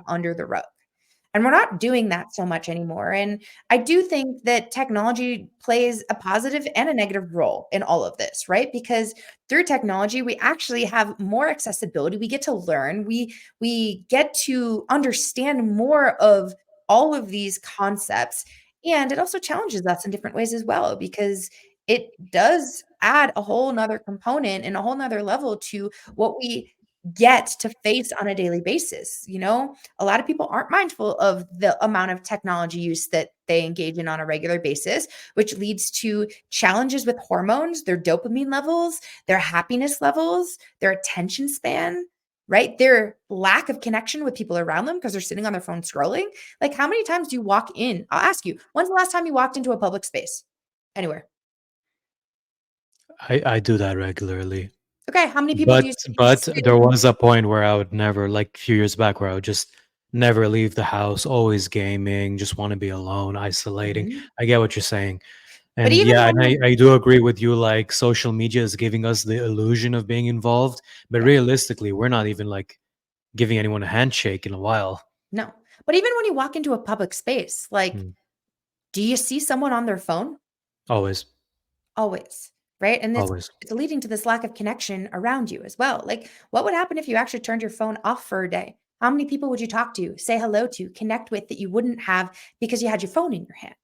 under the rug. And we're not doing that so much anymore. And I do think that technology plays a positive and a negative role in all of this, right? Because through technology, we actually have more accessibility. We get to learn. We get to understand more of all of these concepts. And it also challenges us in different ways as well, because it does add a whole nother component and a whole nother level to what we get to face on a daily basis. A lot of people aren't mindful of the amount of technology use that they engage in on a regular basis, which leads to challenges with hormones, their dopamine levels, their happiness levels, their attention span, right? Their lack of connection with people around them because they're sitting on their phone scrolling. Like, how many times do you walk in? I'll ask you, when's the last time you walked into a public space? Anywhere. I do that regularly. Okay. How many people do But you see but there sitting? was a point where I would never, like a few years back, where I would just never leave the house, always gaming, just want to be alone, isolating. Mhm. I get what you're saying. But And even yeah, and when I, you, I do agree with you, like social media is giving us the illusion of being involved, but yeah, realistically, we're not even like giving anyone a handshake in a while. no. But even when you walk into a public space, like, Mm. do you see someone on their phone? Always, Always, right? And always. it's leading to this lack of connection around you as well. Like, what would happen if you actually turned your phone off for a day? How many people would you talk to, say hello to, connect with that you wouldn't have because you had your phone in your hand,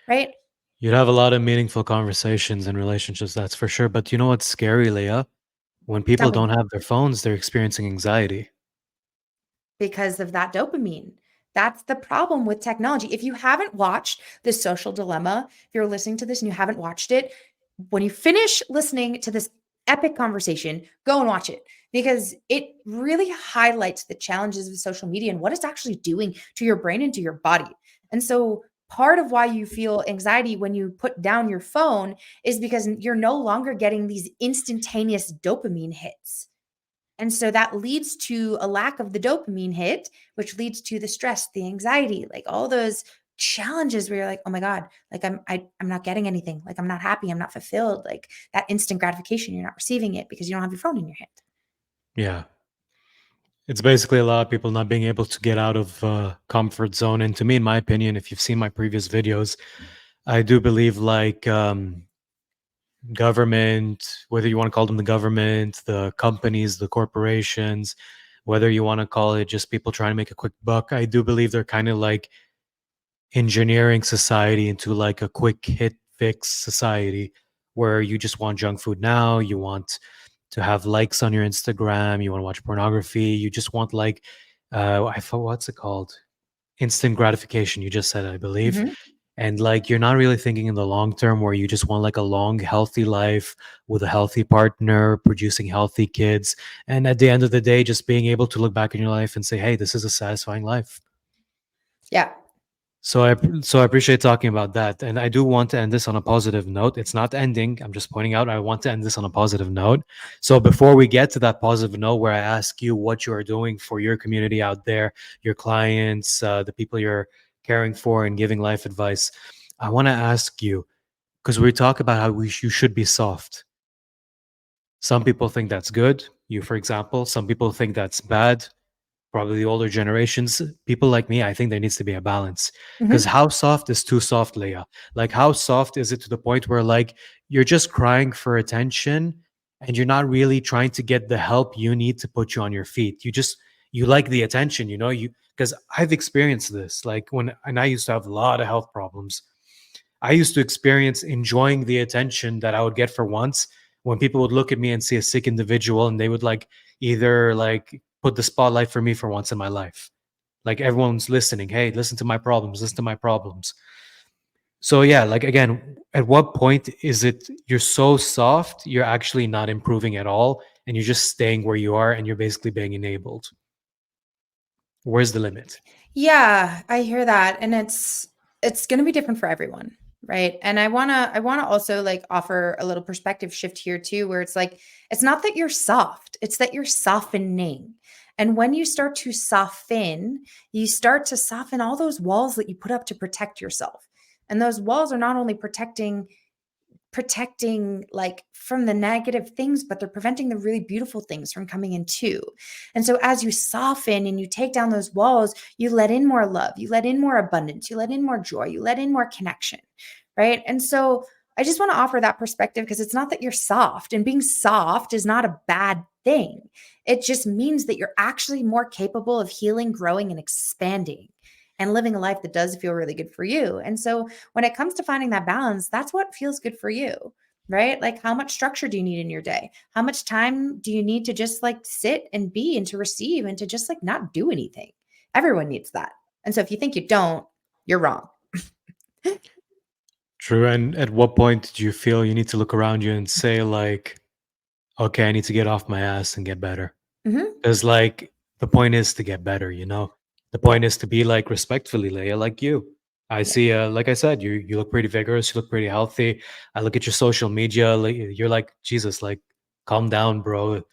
right? You'd have a lot of meaningful conversations and relationships, that's for sure. But you know what's scary, Leah? When Tell people me, don't have their phones, they're experiencing anxiety. because of that dopamine. That's the problem with technology. If you haven't watched The Social Dilemma, if you're listening to this and you haven't watched it, when you finish listening to this epic conversation, go and watch it, because it really highlights the challenges of social media and what it's actually doing to your brain and to your body. And so, part of why you feel anxiety when you put down your phone is because you're no longer getting these instantaneous dopamine hits. And so that leads to a lack of the dopamine hit, which leads to the stress, the anxiety, like all those challenges where you're like, "Oh my god, like I'm not getting anything. Like I'm not happy, I'm not fulfilled." Like that instant gratification, you're not receiving it because you don't have your phone in your hand. Yeah. It's basically a lot of people not being able to get out of comfort zone. And to me, in my opinion, if you've seen my previous videos, I do believe like government, whether you want to call them the government, the companies, the corporations, whether you want to call it just people trying to make a quick buck, I do believe they're kind of like engineering society into like a quick hit fix society where you just want junk food now, you want to have likes on your Instagram, you want to watch pornography, you just want like I thought what's it called? Instant gratification, you just said, I believe. Mhm. And like you're not really thinking in the long term where you just want like a long, healthy life with a healthy partner, producing healthy kids. And at the end of the day, just being able to look back in your life and say, hey, this is a satisfying life. Yeah. So I appreciate talking about that, and I do want to end this on a positive note. It's not ending. I'm just pointing out I want to end this on a positive note. So before we get to that positive note, where I ask you what you are doing for your community out there, your clients, the people you're caring for, and giving life advice, I want to ask you because we talk about how you should be soft. Some people think that's good. You, for example, some people think that's bad. Probably the older generations, people like me, I think there needs to be a balance. Because Mhm. how soft is too soft, Leah? Like, how soft is it to the point where, like, you're just crying for attention and you're not really trying to get the help you need to put you on your feet? You like the attention, because I've experienced this. Like, and I used to have a lot of health problems. I used to experience enjoying the attention that I would get for once when people would look at me and see a sick individual and they would like either like put the spotlight for me for once in my life. Like everyone's listening. Hey, listen to my problems, listen to my problems. So yeah, like again, at what point is it you're so soft, you're actually not improving at all and you're just staying where you are and you're basically being enabled? Where's the limit? Yeah, I hear that, and it's going to be different for everyone, right? And I want to also like offer a little perspective shift here too, where it's like it's not that you're soft, it's that you're softening. And when you start to soften, you start to soften all those walls that you put up to protect yourself. And those walls are not only protecting protecting like from the negative things, but they're preventing the really beautiful things from coming in too. And so as you soften and you take down those walls, you let in more love, you let in more abundance, you let in more joy, you let in more connection, right? And so I just want to offer that perspective because it's not that you're soft, and being soft is not a bad thing. It just means that you're actually more capable of healing, growing, and expanding and living a life that does feel really good for you. And so when it comes to finding that balance, that's what feels good for you, right? Like, how much structure do you need in your day? How much time do you need to just like sit and be and to receive and to just like not do anything? Everyone needs that. And so if you think you don't, you're wrong. True. And at what point did you feel you need to look around you and say, like, okay, I need to get off my ass and get better? Hmm. Because, like, the point is to get better, you know? The Yeah. point is to be like respectfully, Leah, like you. I Yeah. see, like I said, you look pretty vigorous, you look pretty healthy. I look at your social media, like, you're like, Jesus, like, calm down, bro.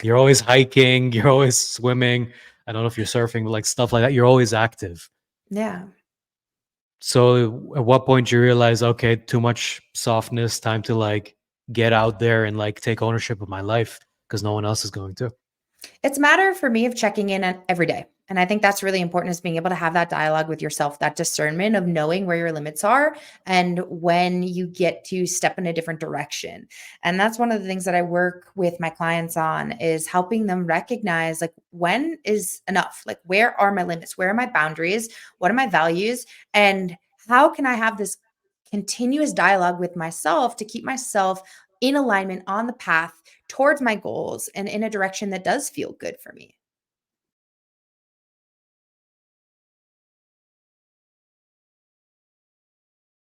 You're always hiking, you're always swimming. I don't know if you're surfing, but like stuff like that. You're always active. Yeah. So at what point do you realize, okay, too much softness, time to like get out there and like take ownership of my life because no one else is going to? It's a matter for me of checking in every day. And I think that's really important, is being able to have that dialogue with yourself, that discernment of knowing where your limits are and when you get to step in a different direction. And that's one of the things that I work with my clients on, is helping them recognize like, when is enough? Like, where are my limits? Where are my boundaries? What are my values? And how can I have this continuous dialogue with myself to keep myself in alignment on the path towards my goals and in a direction that does feel good for me?